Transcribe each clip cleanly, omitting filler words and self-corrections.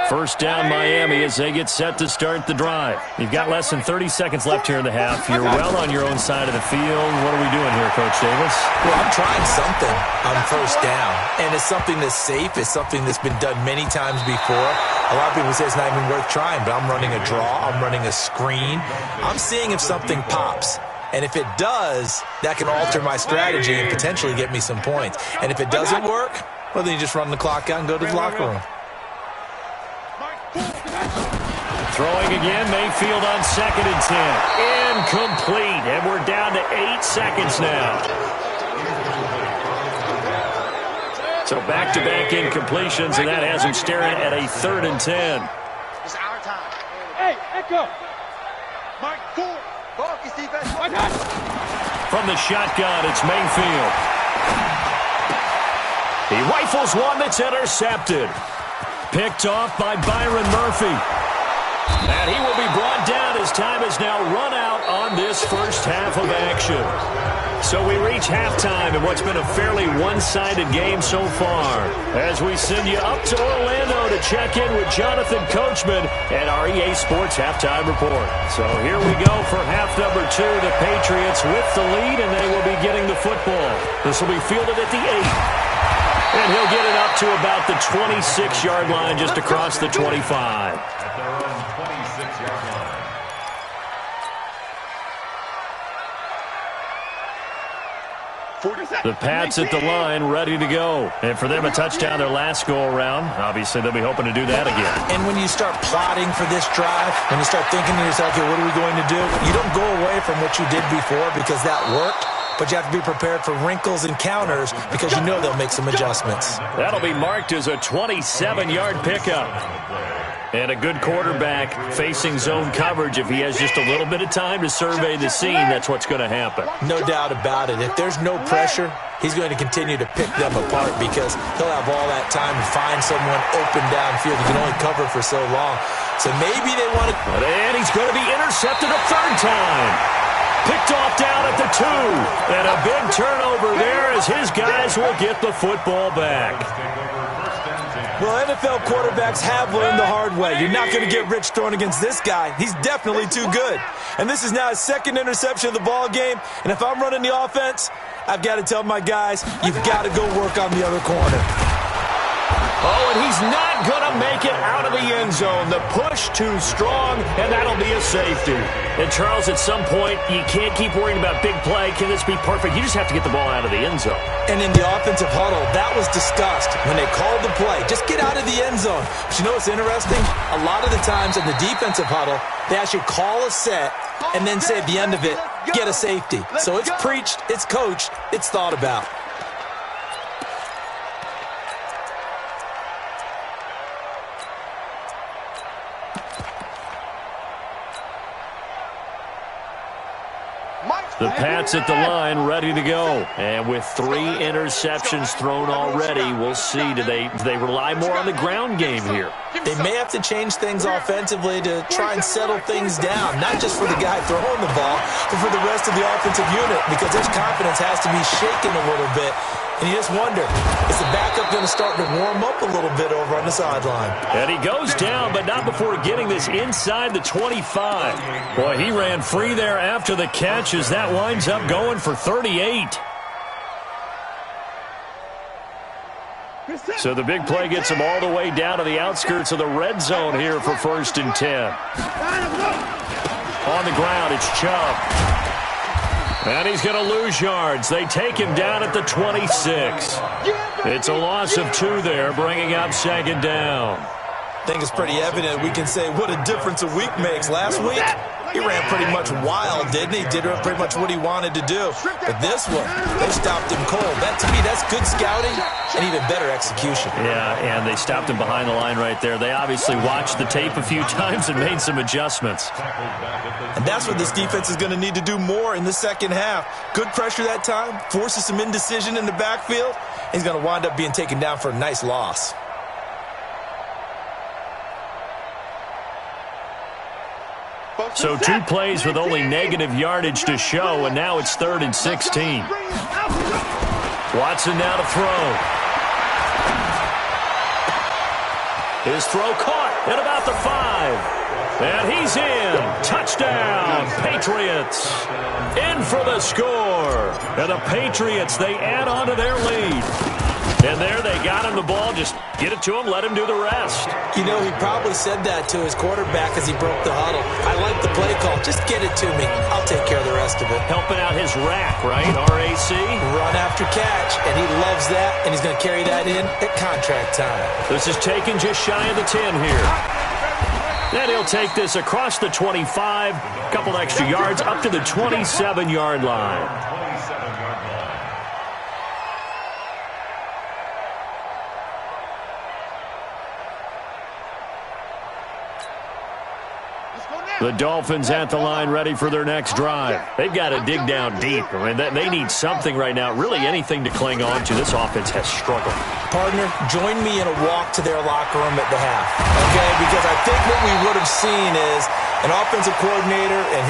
First down, Miami, as they get set to start the drive. You've got less than 30 seconds left here in the half. You're well on your own side of the field. What are we doing here, Coach Davis? Well, I'm trying something on first down, and it's something that's safe. It's something that's been done many times before. A lot of people say it's not even worth trying, but I'm running a draw. I'm running a screen. I'm seeing if something pops. And if it does, that can alter my strategy and potentially get me some points. And if it doesn't work, well, then you just run the clock out and go to the locker room. Throwing again, Mayfield on 2nd and 10. Incomplete, and we're down to 8 seconds now. So back-to-back incompletions, and that has him staring at a 3rd and 10. It's our time. Hey, Echo. Mike, 4. Focus defense. From the shotgun, it's Mayfield. He rifles one that's intercepted. Picked off by Byron Murphy. And he will be brought down as time has now run out on this first half of action. So we reach halftime in what's been a fairly one-sided game so far. As we send you up to Orlando to check in with Jonathan Coachman and our EA Sports Halftime Report. So here we go for half number 2. The Patriots with the lead, and they will be getting the football. This will be fielded at the 8. And he'll get it up to about the 26-yard line, just across the 25. The Pats at the line, ready to go. And for them, a touchdown their last go-around. Obviously, they'll be hoping to do that again. And when you start plotting for this drive, when you start thinking to yourself, okay, what are we going to do? You don't go away from what you did before because that worked. But you have to be prepared for wrinkles and counters because you know they'll make some adjustments. That'll be marked as a 27-yard pickup. And a good quarterback facing zone coverage. If he has just a little bit of time to survey the scene, that's what's going to happen. No doubt about it. If there's no pressure, he's going to continue to pick them apart because he'll have all that time to find someone open downfield. He can only cover for so long. So maybe they want to... And he's going to be intercepted a 3rd time. Picked off down at the 2. And a big turnover there as his guys will get the football back. Well, NFL quarterbacks have learned the hard way. You're not going to get rich throwing against this guy. He's definitely too good. And this is now his 2nd interception of the ball game. And if I'm running the offense, I've got to tell my guys, you've got to go work on the other corner. Oh, and he's not going to make it out of the end zone. The push too strong, and that'll be a safety. And, Charles, at some point, you can't keep worrying about big play. Can this be perfect? You just have to get the ball out of the end zone. And in the offensive huddle, that was discussed when they called the play. Just get out of the end zone. But you know what's interesting? A lot of the times in the defensive huddle, they actually call a set and then say at the end of it, get a safety. So it's preached, it's coached, it's thought about. The Pats at the line, ready to go. And with 3 interceptions thrown already, we'll see. Do they rely more on the ground game here? They may have to change things offensively to try and settle things down, not just for the guy throwing the ball, but for the rest of the offensive unit, because his confidence has to be shaken a little bit. And you just wonder, is the backup going to start to warm up a little bit over on the sideline? And he goes down, but not before getting this inside the 25. Boy, he ran free there after the catch as that winds up going for 38. So the big play gets him all the way down to the outskirts of the red zone here for 1st and 10. On the ground, it's Chubb. And he's going to lose yards. They take him down at the 26. It's a loss of 2 there, bringing up 2nd down. I think it's pretty evident. We can say what a difference a week makes. Last week, he ran pretty much wild, didn't he? Did pretty much what he wanted to do. But this one, they stopped him cold. That, to me, that's good scouting and even better execution. Yeah, and they stopped him behind the line right there. They obviously watched the tape a few times and made some adjustments. And that's what this defense is going to need to do more in the second half. Good pressure that time, forces some indecision in the backfield. He's going to wind up being taken down for a nice loss. So 2 plays with only negative yardage to show, and now it's 3rd and 16. Watson now to throw. His throw caught. at about the 5. And he's in. Touchdown, Patriots. In for the score. And the Patriots, they add on to their lead. And there they got him the ball. Just get it to him, let him do the rest. You know, he probably said that to his quarterback as he broke the huddle. I like the play call. Just get it to me. I'll take care of the rest of it. Helping out his rack, right? RAC. Run after catch, and he loves that, and he's going to carry that in at contract time. This is taken just shy of the 10 here. And he'll take this across the 25, a couple extra yards up to the 27-yard line. The Dolphins at the line ready for their next drive. They've got to dig down deep. I mean, they need something right now, really anything to cling on to. This offense has struggled. Partner, join me in a walk to their locker room at the half, okay? Because I think what we would have seen is an offensive coordinator and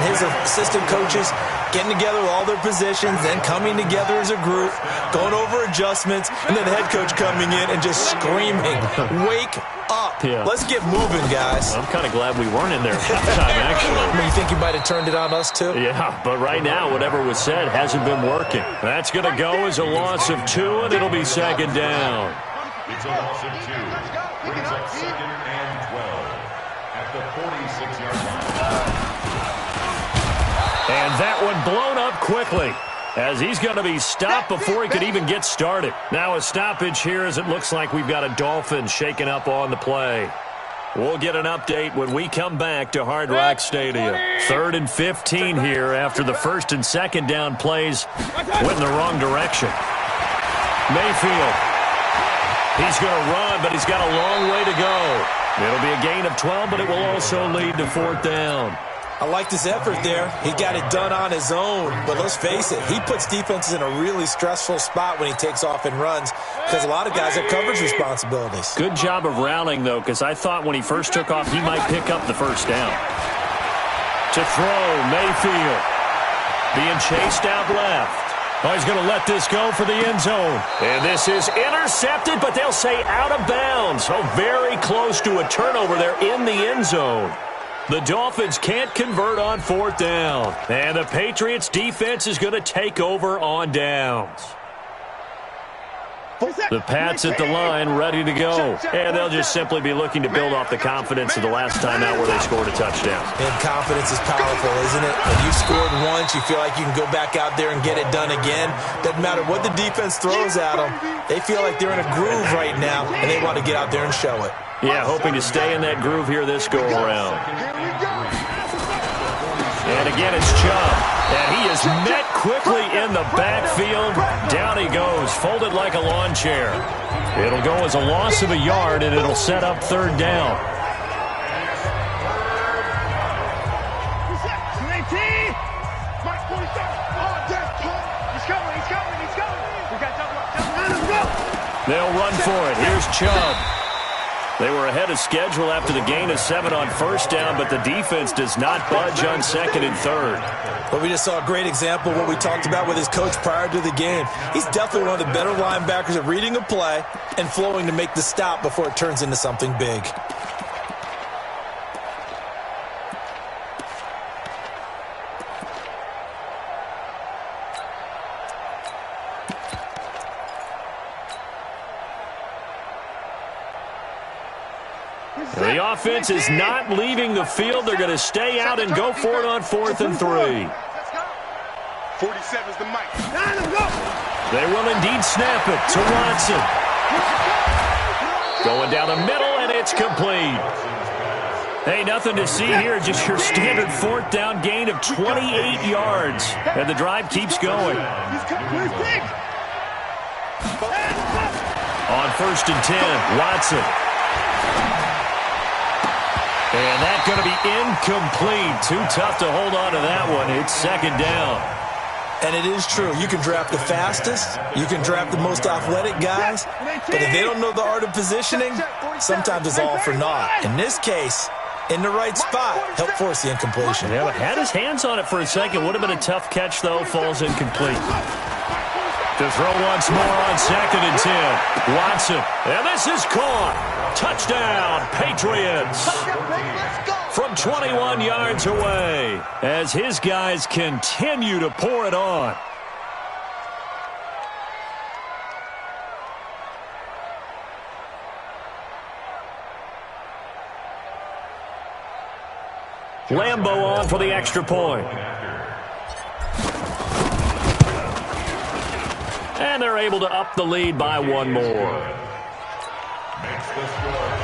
his assistant coaches getting together with all their positions, then coming together as a group, going over adjustments, and then the head coach coming in and just screaming, wake up. Yeah. Let's get moving, guys. I'm kind of glad we weren't in there at halftime, actually. I mean, you think you might have turned it on us, too? Yeah, but right now, whatever was said hasn't been working. That's going to go as a loss of 2, and it'll be second down. It's a loss of 2. Brings up 2nd and 12 at the 46-yard line. And that one blown up quickly, as he's going to be stopped before he could even get started. Now a stoppage here as it looks like we've got a Dolphin shaking up on the play. We'll get an update when we come back to Hard Rock Stadium. 3rd and 15 here after the 1st and 2nd down plays went in the wrong direction. Mayfield. He's going to run, but he's got a long way to go. It'll be a gain of 12, but it will also lead to 4th down. I like this effort there. He got it done on his own. But let's face it, he puts defenses in a really stressful spot when he takes off and runs because a lot of guys have coverage responsibilities. Good job of rallying, though, because I thought when he first took off, he might pick up the 1st down. To throw, Mayfield. Being chased out left. Oh, he's going to let this go for the end zone. And this is intercepted, but they'll say out of bounds. Oh, very close to a turnover there in the end zone. The Dolphins can't convert on 4th down. And the Patriots defense is going to take over on downs. The Pats at the line ready to go. And they'll just simply be looking to build off the confidence of the last time out where they scored a touchdown. And confidence is powerful, isn't it? When you've scored once, you feel like you can go back out there and get it done again. Doesn't matter what the defense throws at them. They feel like they're in a groove right now, and they want to get out there and show it. Yeah, hoping to stay in that groove here this go-around. And again, it's Chubb. And he is met quickly in the backfield. Down he goes, folded like a lawn chair. It'll go as a loss of a yard, and it'll set up 3rd down. They'll run for it. Here's Chubb. They were ahead of schedule after the gain of 7 on 1st down, but the defense does not budge on 2nd and 3rd. But we just saw a great example of what we talked about with his coach prior to the game. He's definitely one of the better linebackers at reading a play and flowing to make the stop before it turns into something big. The offense is not leaving the field. They're going to stay out and go for it on 4th and 3. 47's the mic. They will indeed snap it to Watson. Going down the middle, and it's complete. Hey, nothing to see here. Just your standard 4th down gain of 28 yards. And the drive keeps going. On 1st and 10, Watson. And that's going to be incomplete. Too tough to hold on to that one. It's 2nd down. And it is true. You can draft the fastest. You can draft the most athletic guys. But if they don't know the art of positioning, sometimes it's all for naught. In this case, in the right spot, help force the incompletion. Yeah, but had his hands on it for a second. Would have been a tough catch, though. Falls incomplete. To throw once more on 2nd and 10. Watson. And this is caught. Touchdown, Patriots. From 21 yards away as his guys continue to pour it on. Lambeau on for the extra point. And they're able to up the lead by one more. Makes the score.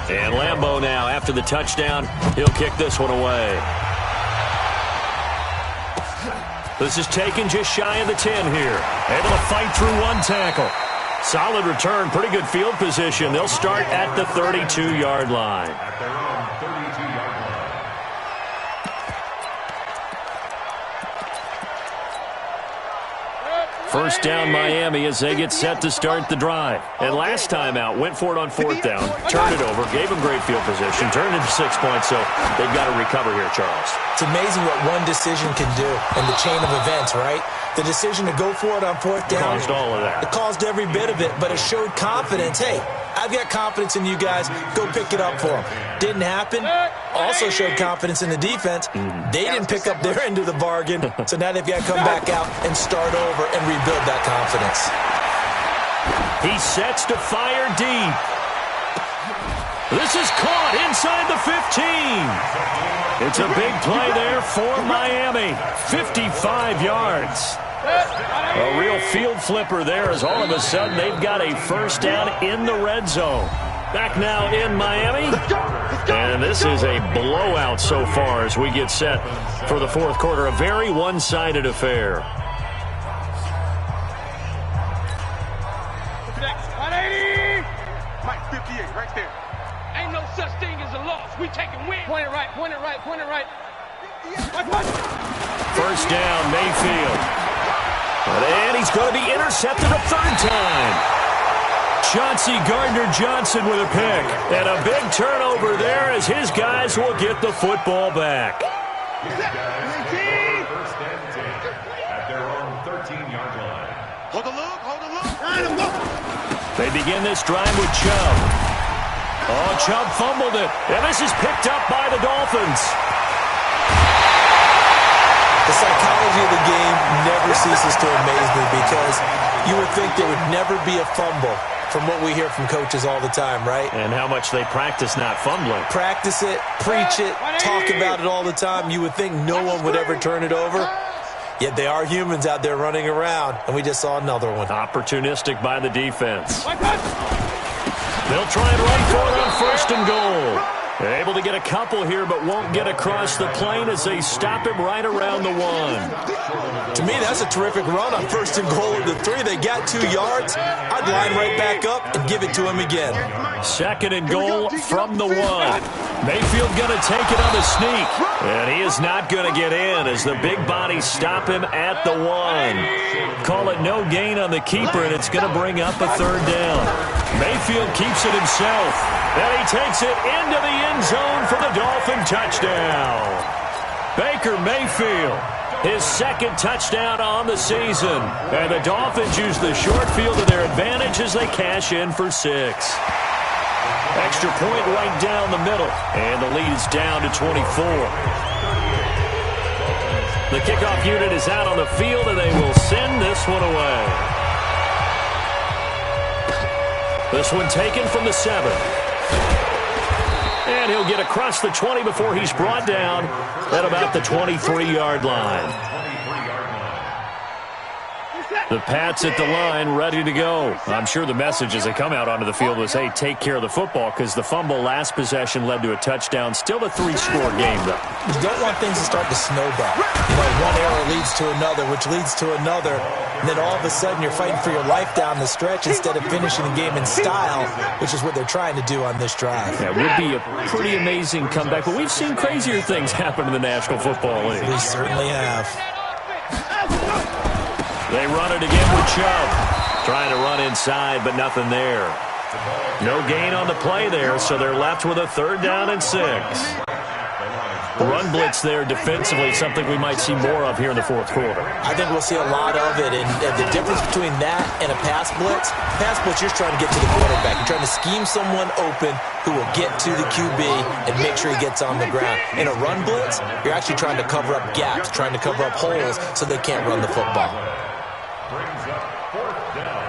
And Lambeau now, after the touchdown, he'll kick this one away. This is taken just shy of the 10 here. Able to fight through one tackle. Solid return, pretty good field position. They'll start at the 32-yard line. At their own 32-yard line. First down Miami as they get set to start the drive. And last time out, went for it on 4th down, turned it over, gave them great field position, turned into 6 points, so they've got to recover here, Charles. It's amazing what one decision can do in the chain of events, right? The decision to go for it on 4th down. Caused all of that. It caused every bit of it, but it showed confidence. Hey, I've got confidence in you guys. Go pick it up for them. Didn't happen. Also showed confidence in the defense. They didn't pick up their end of the bargain, so now they've got to come back out and start over and rebuild that confidence. He sets to fire deep. This is caught inside the 15. It's a big play there for Miami. 55 yards. A real field flipper there as all of a sudden they've got a first down in the red zone. Back now in Miami. And this is a blowout so far as we get set for the 4th quarter. A very one-sided affair. 180. Mike 58 right there. Ain't no such thing as a loss. We taking win. Point it right, point it right, point it right. First down, Mayfield. And he's going to be intercepted a 3rd time. Chauncey Gardner-Johnson with a pick. And a big turnover there as his guys will get the football back. First and 10 at their own 13-yard line. Hold the look, hold the look. They begin this drive with Chubb. Oh, Chubb fumbled it. And this is picked up by the Dolphins. The psychology of the game never ceases to amaze me because you would think there would never be a fumble from what we hear from coaches all the time, right? And how much they practice not fumbling. Practice it, preach it, talk about it all the time. You would think no one would ever turn it over. Yet they are humans out there running around, and we just saw another one. Opportunistic by the defense. They'll try and run for it on 1st and goal. Able to get a couple here, but won't get across the plane as they stop him right around the 1. To me, that's a terrific run on 1st and goal at the 3. They got 2 yards. I'd line right back up and give it to him again. 2nd and goal from the 1. Mayfield going to take it on the sneak. And he is not going to get in as the big bodies stop him at the 1. Call it no gain on the keeper, and it's going to bring up a 3rd down. Mayfield keeps it himself. And he takes it into the end zone for the Dolphin touchdown. Baker Mayfield, his 2nd touchdown on the season. And the Dolphins use the short field to their advantage as they cash in for 6. Extra point right down the middle. And the lead is down to 24. The kickoff unit is out on the field, and they will send this one away. This one taken from the 7. And he'll get across the 20 before he's brought down at about the 23-yard line. The Pats at the line, ready to go. I'm sure the message as they come out onto the field was, hey, take care of the football, because the fumble last possession led to a touchdown. Still a 3-score game, though. You don't want things to start to snowball. You know, one error leads to another, which leads to another. And then all of a sudden you're fighting for your life down the stretch instead of finishing the game in style, which is what they're trying to do on this drive. That would be a pretty amazing comeback. But we've seen crazier things happen in the National Football League. We certainly have. They run it again with Chubb. Trying to run inside, but nothing there. No gain on the play there, so they're left with a 3rd down and 6. Run blitz there defensively, something we might see more of here in the 4th quarter. I think we'll see a lot of it, and the difference between that and a pass blitz, you're just trying to get to the quarterback. You're trying to scheme someone open who will get to the QB and make sure he gets on the ground. In a run blitz, you're actually trying to cover up gaps, trying to cover up holes so they can't run the football. Brings up 4th down.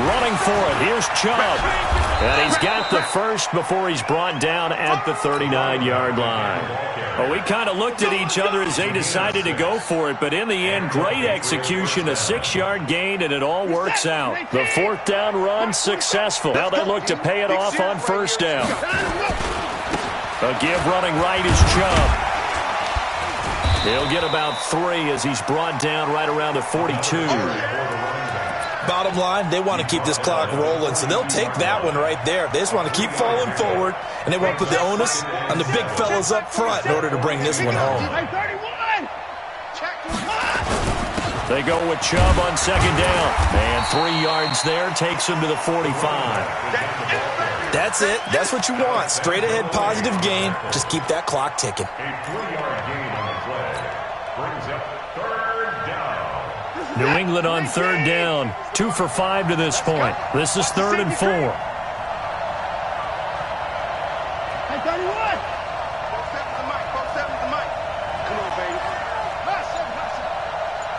Running for it, here's Chubb. And he's got the first before he's brought down at the 39-yard line. Well, we kind of looked at each other as they decided to go for it, but in the end, great execution, a 6-yard gain, and it all works out. The 4th down run successful. Now they look to pay it off on 1st down. A give running right is Chubb. He'll get about 3 as he's brought down right around the 42. Bottom line, they want to keep this clock rolling, so they'll take that one right there. They just want to keep falling forward, and they want to put the onus on the big fellas up front in order to bring this one home. They go with Chubb on 2nd down. And 3 yards there takes him to the 45. That's it. That's what you want. Straight ahead positive gain. Just keep that clock ticking. A 3-yard gain on the play. Brings up 3rd down. New England on 3rd down. 2 for 5 to this point. This is 3rd and 4. Hey, 31. 47's the mic. 47's the mic. Come on, baby.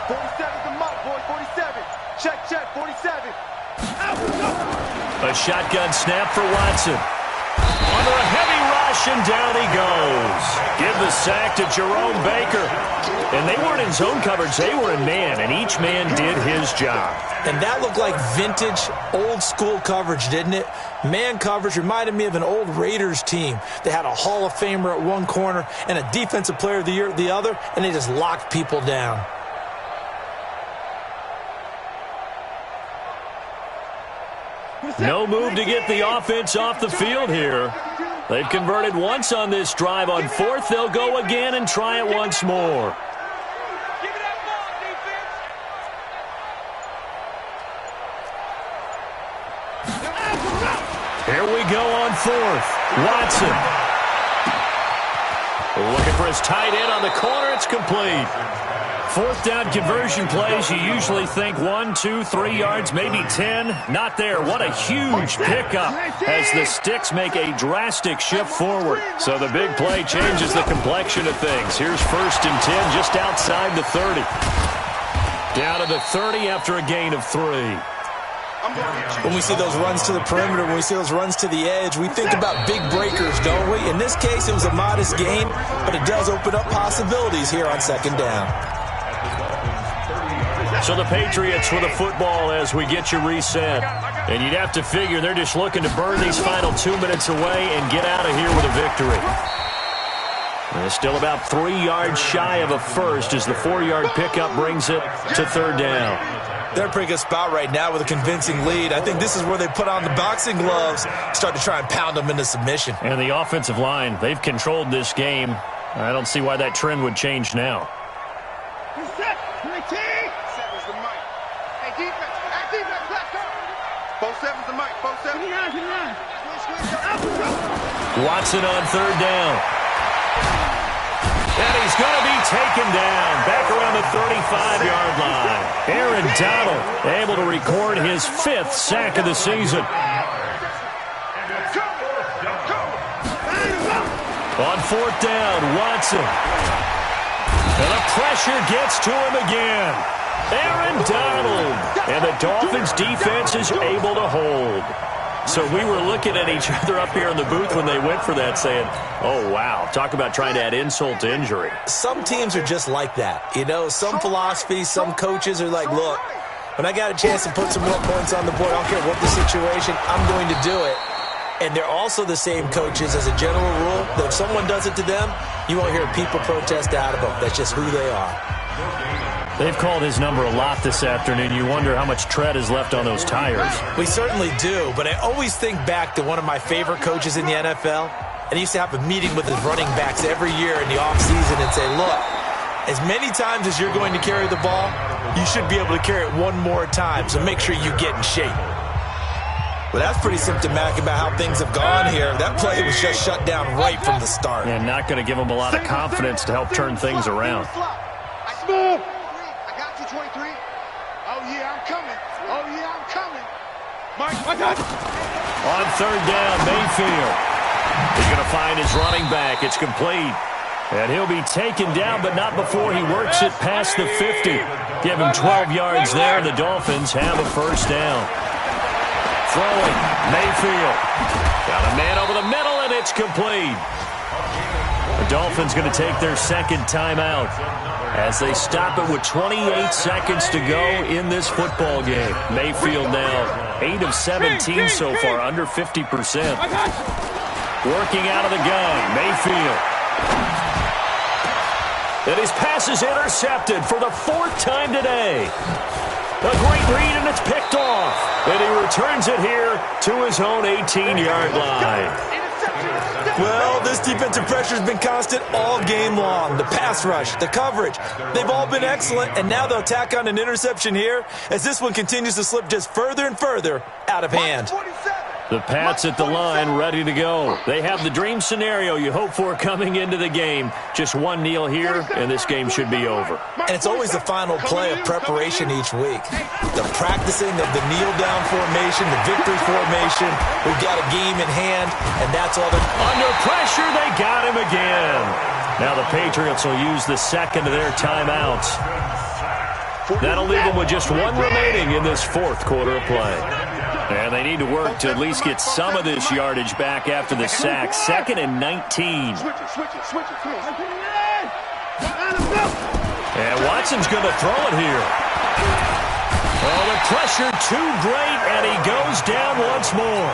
47's the mic, boy. 47. Check, 47. A shotgun snap for Watson. Under a heavy rush, and down he goes. Give the sack to Jerome Baker. And they weren't in zone coverage. They were in man, and each man did his job. And that looked like vintage, old-school coverage, didn't it? Man coverage reminded me of an old Raiders team. They had a Hall of Famer at one corner and a Defensive Player of the Year at the other, and they just locked people down. No move to get the offense off the field here. They've converted once on this drive. On 4th, they'll go again and try it once more. Here we go on 4th. Watson. Looking for his tight end on the corner. It's complete. 4th down conversion plays, you usually think 1, 2, 3 yards, maybe 10. Not there. What a huge pickup as the sticks make a drastic shift forward. So the big play changes the complexion of things. Here's 1st and 10 just outside the 30. Down to the 30 after a gain of 3. When we see those runs to the perimeter, when we see those runs to the edge, we think about big breakers, don't we? In this case, it was a modest gain, but it does open up possibilities here on 2nd down. So the Patriots with the football as we get you reset. And you'd have to figure they're just looking to burn these final 2 minutes away and get out of here with a victory. And it's still about 3 yards shy of a first as the 4-yard pickup brings it to 3rd down. They're in a pretty good spot right now with a convincing lead. I think this is where they put on the boxing gloves, start to try and pound them into submission. And the offensive line, they've controlled this game. I don't see why that trend would change now. Watson on 3rd down. And he's going to be taken down back around the 35-yard line. Aaron Donald able to record his 5th sack of the season. On 4th down, Watson. And the pressure gets to him again. Aaron Donald. And the Dolphins defense is able to hold. So we were looking at each other up here in the booth when they went for that saying, oh, wow, talk about trying to add insult to injury. Some teams are just like that. You know, some philosophies, some coaches are like, look, when I got a chance to put some more points on the board, I don't care what the situation, I'm going to do it. And they're also the same coaches as a general rule that if someone does it to them, you won't hear people protest out of them. That's just who they are. They've called his number a lot this afternoon. You wonder how much tread is left on those tires. We certainly do, but I always think back to one of my favorite coaches in the NFL, and he used to have a meeting with his running backs every year in the offseason and say, look, As many times as you're going to carry the ball, you should be able to carry it one more time, so make sure you get in shape. Well, that's pretty symptomatic about how things have gone here. That play was just shut down right from the start. And not going to give them a lot of confidence to help turn things around. I got you, 23. Oh, yeah, I'm coming. Oh, yeah, I'm coming. Mike, I got you. On third down, Mayfield. He's going to find his running back. It's complete. And he'll be taken down, but not before he works it past the 50. Give him 12 yards there, and the Dolphins have a first down. Throwing, Mayfield. Got a man over the middle, and it's complete. The Dolphins going to take their second timeout as they stop it with 28 seconds to go in this football game. Mayfield now 8 of 17 so far, under 50%. Working out of the gun, Mayfield. And his pass is intercepted for the fourth time today. A great read, and it's picked off. And he returns it here to his own 18-yard line. Well, this defensive pressure has been constant all game long. The pass rush, the coverage, they've all been excellent, and now they'll tack on an interception here as this one continues to slip just further and further out of hand. The Pats at the line, ready to go. They have the dream scenario you hope for coming into the game. Just one kneel here, and this game should be over. And it's always the final play of preparation each week. The practicing of the kneel-down formation, the victory formation. We've got a game in hand, and that's all they're... Under pressure, they got him again. Now the Patriots will use the second of their timeouts. That'll leave them with just one remaining in this fourth quarter of play. And they need to work to at least get some of this yardage back after the sack. 2nd and 19. And Watson's going to throw it here. Oh, the pressure too great, and he goes down once more.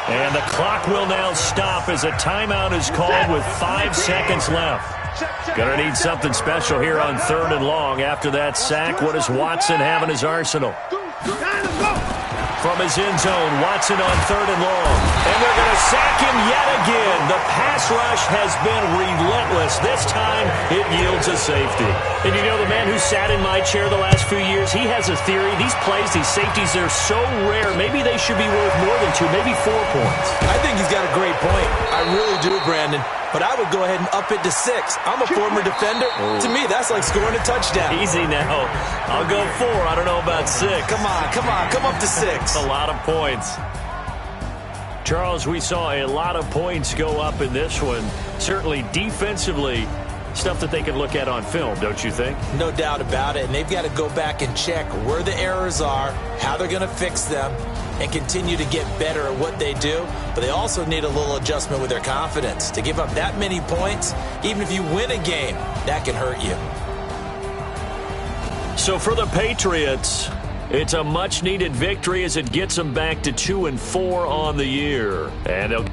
And the clock will now stop as a timeout is called with 5 seconds left. Gonna need something special here on 3rd and long. After that sack, what does Watson have in his arsenal? From his end zone, Watson on 3rd and long. And they're going to sack him yet again. The pass rush has been relentless. This time, it yields a safety. And you know, the man who sat in my chair the last few years, he has a theory. These plays, these safeties, they're so rare. Maybe they should be worth more than 2, maybe 4 points. I think he's got a great point. I really do, Brandon. But I would go ahead and up it to 6. I'm a former defender. To me, that's like scoring a touchdown. Easy now. I'll go 4. I don't know about 6. Come on. Come up to 6. That's a lot of points. Charles, we saw a lot of points go up in this one. Certainly defensively, stuff that they can look at on film, don't you think? No doubt about it. And they've got to go back and check where the errors are, how they're going to fix them, and continue to get better at what they do. But they also need a little adjustment with their confidence. To give up that many points, even if you win a game, that can hurt you. So for the Patriots, it's a much-needed victory as it gets them back to 2-4 on the year. And they'll...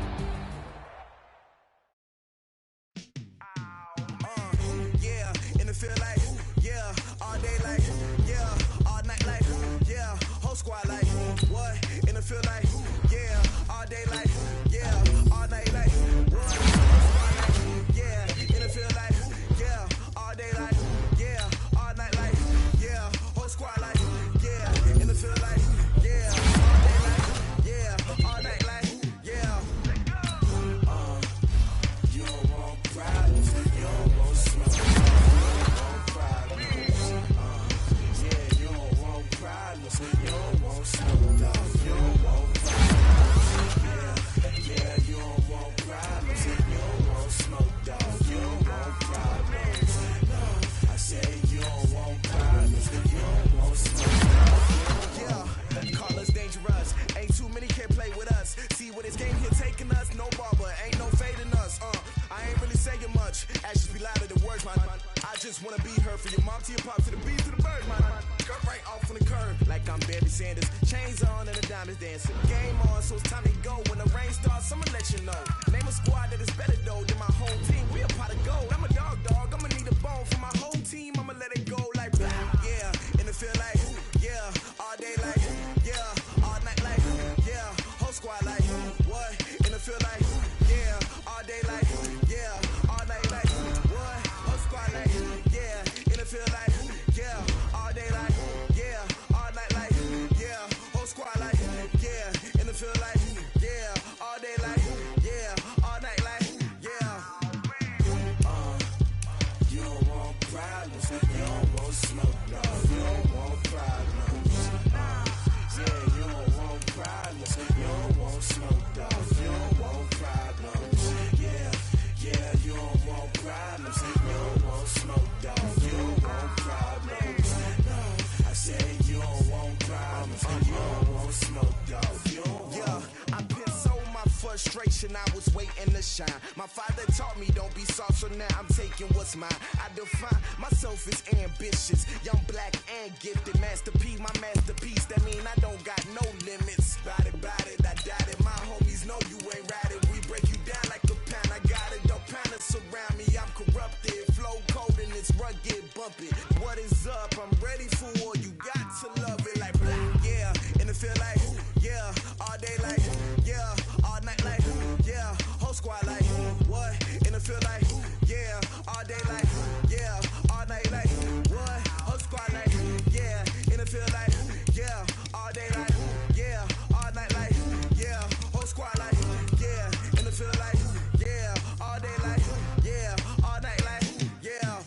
generation, I was waiting to shine. My father taught me don't be soft, so now I'm taking what's mine. I define myself as ambitious, young, black, and gifted. Master P, my masterpiece, that mean I don't got no limits. Bout it, I doubt it. My homies know you ain't ratted. We break you down like a pound. I got it, don't pound it surround me. I'm corrupted, flow cold and it's rugged, bumpy. What is up? I'm ready for war. You got to love it like black, yeah. And it feel like, yeah. All day like, yeah. All night like, yeah. Whole squad like, what? And it feel like, yeah. All day like, yeah. All night like, what? Whole squad like, yeah. And it feel like, yeah. All day like, yeah. All night like, yeah. Whole squad like, yeah. And it feel like, yeah. All day like, yeah. All night like, yeah.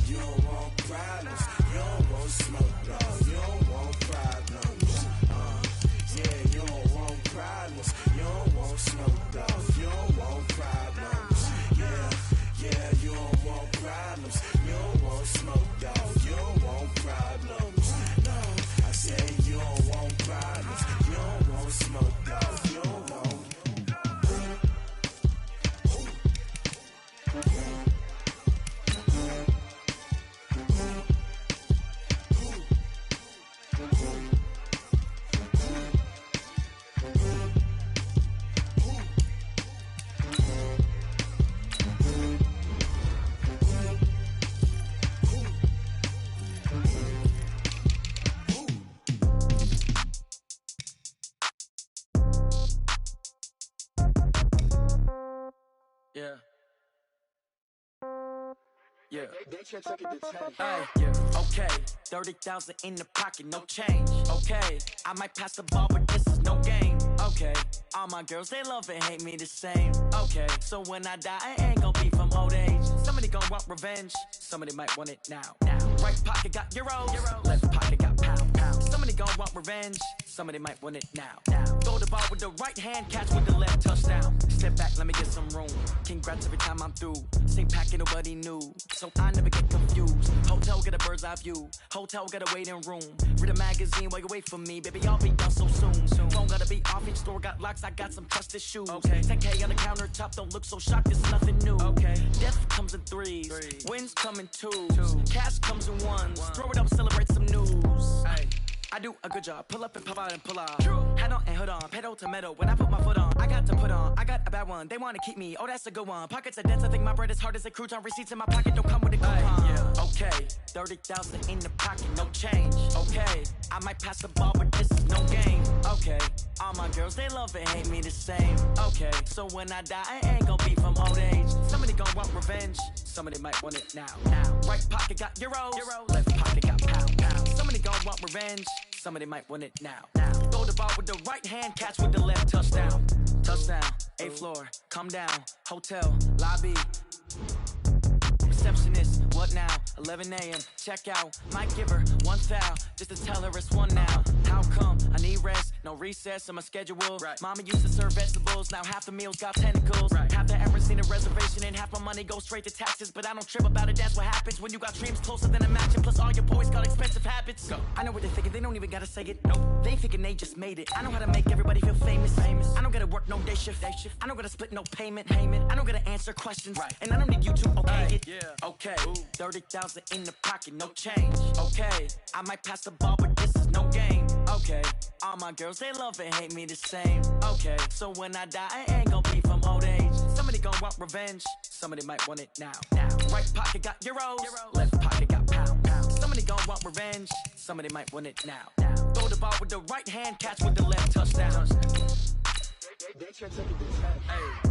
You don't want problems. You don't want smoke, no. You don't want problems. Yeah, you don't want problems. You don't want smoke, dog. You don't want problems. Yeah, you don't want problems. You don't want smoke, dog. You don't want problems. No, I say you don't want problems. You don't want smoke, dog. You don't want. Yeah. Yeah. Yeah. Okay. 30,000 in the pocket, no change. Okay. I might pass the ball, but this is no game. Okay. All my girls, they love and hate me the same. Okay. So when I die, I ain't gonna be from old age. Somebody gon' want revenge. Somebody might want it now. Right pocket got euros. Left pocket got pound. Somebody gon' want revenge. Somebody might want it now. Throw the ball with the right hand, catch with the left, touchdown. Step back, let me get some room. Congrats every time I'm through. Same packet, nobody knew. So I never get confused. Hotel, get a bird's eye view. Hotel, get a waiting room. Read a magazine while you wait for me. Baby, I'll be done so soon. Phone gotta be off, each store got locks. I got some trusted shoes. Okay. 10K on the countertop, don't look so shocked, it's nothing new. Okay. Death comes in threes. Wins come in twos. Cash comes in ones. Throw it up, celebrate some news. Ay. I do a good job, pull up and pop out and pull off. Head on and hood on, pedal to metal. When I put my foot on, I got to put on. I got a bad one, they wanna keep me. Oh, that's a good one. Pockets are dense, I think my bread is hard as a crouton. Receipts in my pocket don't come with a coupon. Yeah. Okay, 30,000 in the pocket, no change. Okay, I might pass the ball, but this is no game. Okay, all my girls, they love and hate me the same. Okay, so when I die, I ain't gonna be from old age. Somebody gon' want revenge. Somebody might want it now. Right pocket got euros. Left pocket got pound. Somebody gon' want revenge. Somebody might want it now. Throw the ball with the right hand, catch with the left, touchdown. Touchdown, 8th floor, come down. Hotel, lobby. Receptionist, what now? 11 a.m., check out. Might give her one foul, just to tell her it's one now. How come? I need rest, no recess in my schedule. Right. Mama used to serve vegetables, now half the meals got tentacles. Right. Have the ever seen a reservation and half my money goes straight to taxes. But I don't trip about it, that's what happens when you got dreams closer than a match. And plus all your boys got expensive habits. Go. I know what they're thinking, they don't even gotta say it. Nope. They ain't thinking they just made it. I know how to make everybody feel famous. I don't gotta work no day shift. I don't gotta split no payment. I don't gotta answer questions. Right. And I don't need you to okay it. Yeah. Okay. Ooh. 30,000 in the pocket, no change. Okay, I might pass the ball, but this is no game. Okay, all my girls, they love and hate me the same. Okay, so when I die, I ain't gonna be from old age. Somebody gon' want revenge. Somebody might want it now. Right pocket got euros. Left pocket got pound. Somebody gon' want revenge. Somebody might want it now. Throw the ball with the right hand, catch with the left, touchdown. They try to take it to time. Hey.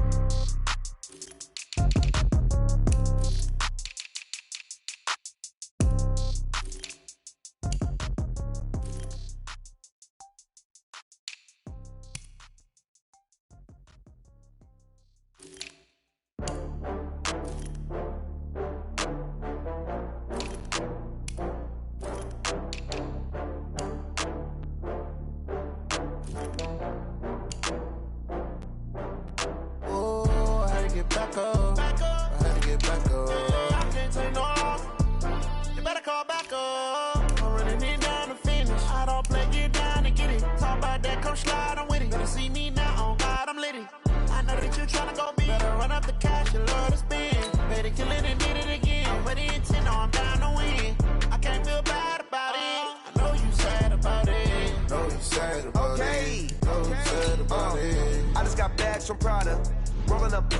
you tryna go be. Better run up the cash, you love to spend. Better kill it and did it again. I'm ready to 10, no, I'm down to win. I can't feel bad about it. I know you sad about it. Know you sad about it. Know you sad about it. I just got bags from Prada. Rolling up.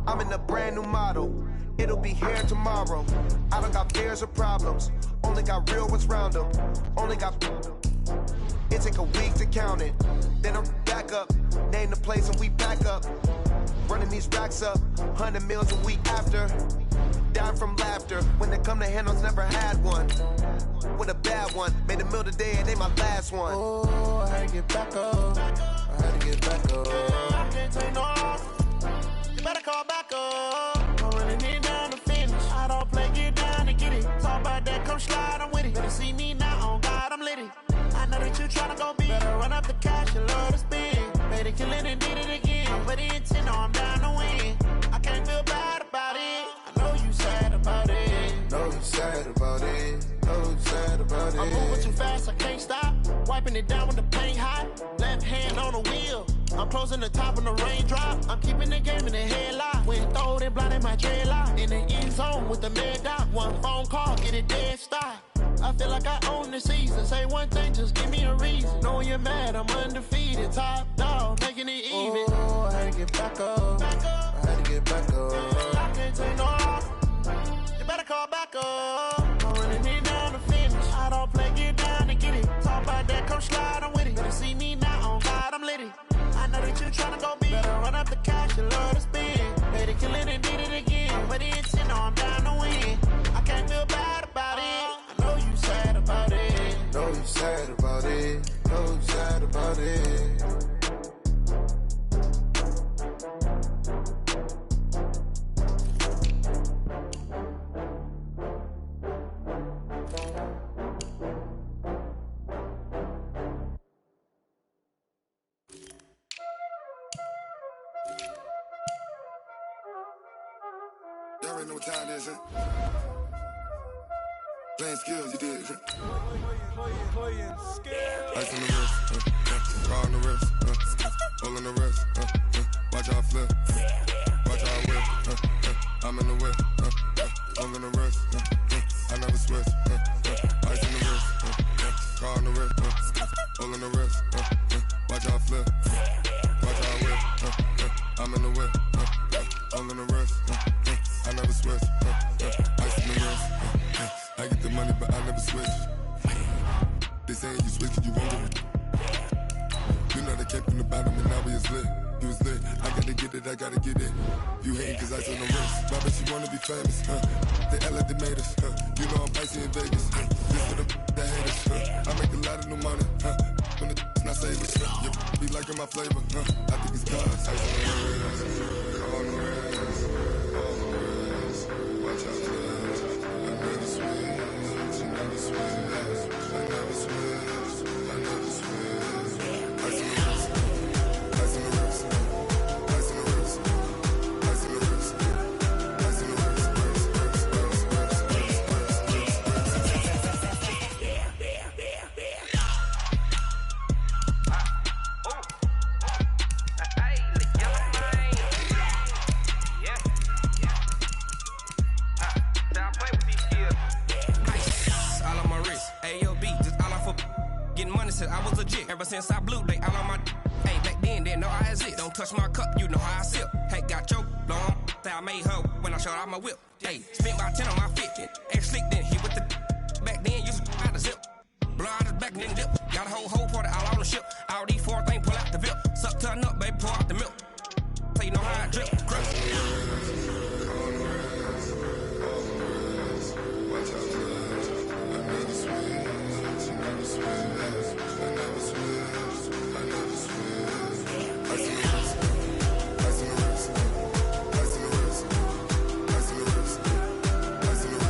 I'm in a brand new model. It'll be here tomorrow. I don't got fears or problems. Only got real ones round them. Only got. It take a week to count it. Then I'm back up. Name the place and we back up. Running these racks up. 100 meals a week after. Down from laughter. When they come to handles, never had one. With a bad one. Made a meal today and they my last one. Oh, I had to get back up. I had to get back up. I can't take no loss. You better call back up. I'm running it down to finish. I don't play, get down to get it. Talk about that, come slide, I'm with it. Better see me now, on God, I'm lit it. I know that you tryna go be. Better run up the cash, you love to spend. Better kill it and did it again. I'm ready to 10, no, I'm down to win. I can't feel bad about it. I know you sad about it. Know you sad about it. Know you sad about it. I'm moving too fast, I can't stop. Wiping it down with the paint hot. Left hand on the wheel. I'm closing the top when the raindrop. I'm keeping the game in the headlock. When throwed and blinded my dreadlock. In the end zone with the mad dot. One phone call, get it dead stop. I feel like I own the season. Say one thing, just give me a reason. Knowing you're mad, I'm undefeated. Top dog, making it even. Oh, I had to get back up. I had to get back up. I can't take no loss. You better call back up. I'm running it down to finish. I don't play, get down to get it. Talk about that, come slide, I'm with it. Better see me now, on God, I'm lit it. I know that you tryna go be. Better run up the cash, you love to spend. Better kill it and did it again. I'm ready to 10, no, I'm down to win. I can't feel bad about it. I know you sad about it. Know you sad about it. Know you sad about it. Y'all already know what time it is, huh? Playing skills, you did. Playing skills. Ice on the wrist, car on the wrist, hole on the wrist, watch how I flip, watch how I whip, I'm in the whip, hole on the wrist, I never switch, ice on the wrist, car on the wrist, hole on the wrist, watch how I flip, watch how I whip, I'm in the whip, hole on the wrist, I never switch, ice on the wrist, I get the money but I never switch. They saying you switch, you won't get it. You know they came from the bottom and now we is lit. You was lit, I gotta get it, I gotta get it. You hating cause ice on the wrist. Robert, she wanna be famous, They act like they made us, You know I'm icy in Vegas, This for the haters, I make a lot of new money, When the not savers, You be liking my flavor, I think it's cause ice on the wrist, on the wrist, on the wrist. Watch out, cuz I never switch, I never switch. I never switch, I never switch. Ice in the wrist, ice in the wrist, ice in the wrist, ice in the wrist, ice in the wrist, I was legit ever since I blew they all on my hey back then didn't know I had it. Don't touch my cup, you know how I sip. Hey, got your long that I made her when I showed out my whip. Hey, spent about 10 on my fit. Ex slick then hit with the back then used to out the zip. Blow out his back then dip. Got a whole party all on the ship. All these four things pull out the VIP. Suck turn up, baby, pour out the milk. So you know how I drip. Crush. watch out, cuz I never switch, I never switch. I never switch, I never switch. Ice in the wrist, ice in the wrist, ice in the wrist, ice in the wrist, ice in the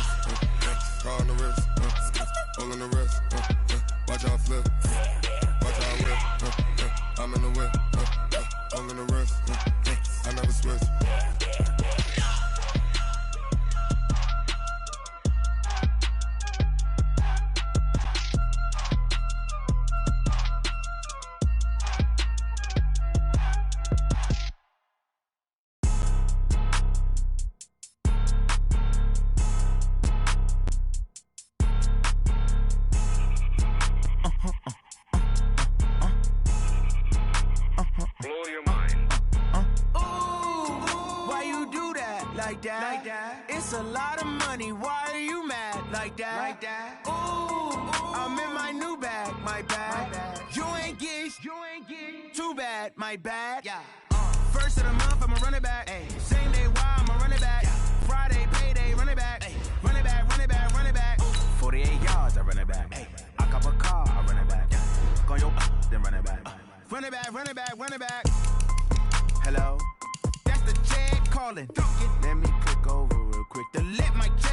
wrist, car on the wrist, hole on the wrist, watch how I flip, watch how I whip. I'm in the whip, I'm gonna rest, I never switch. Blow your mind. Why you do that? Like that? It's a lot of money. Why are you mad? Like that? I'm in my new bag. My bad. You ain't get. Too bad. My bad. Yeah. First of the month, I'ma run it back. Ay. Same day, why I'ma run it back. Friday, payday, run it back. Ay. Run it back, run it back, run it back. 48 yards, I run it back. Ay. I cop a car, I run it back. Go your then run it back. Run it back, run it back, run it back. Hello? That's the check calling. Let me click over real quick to let my check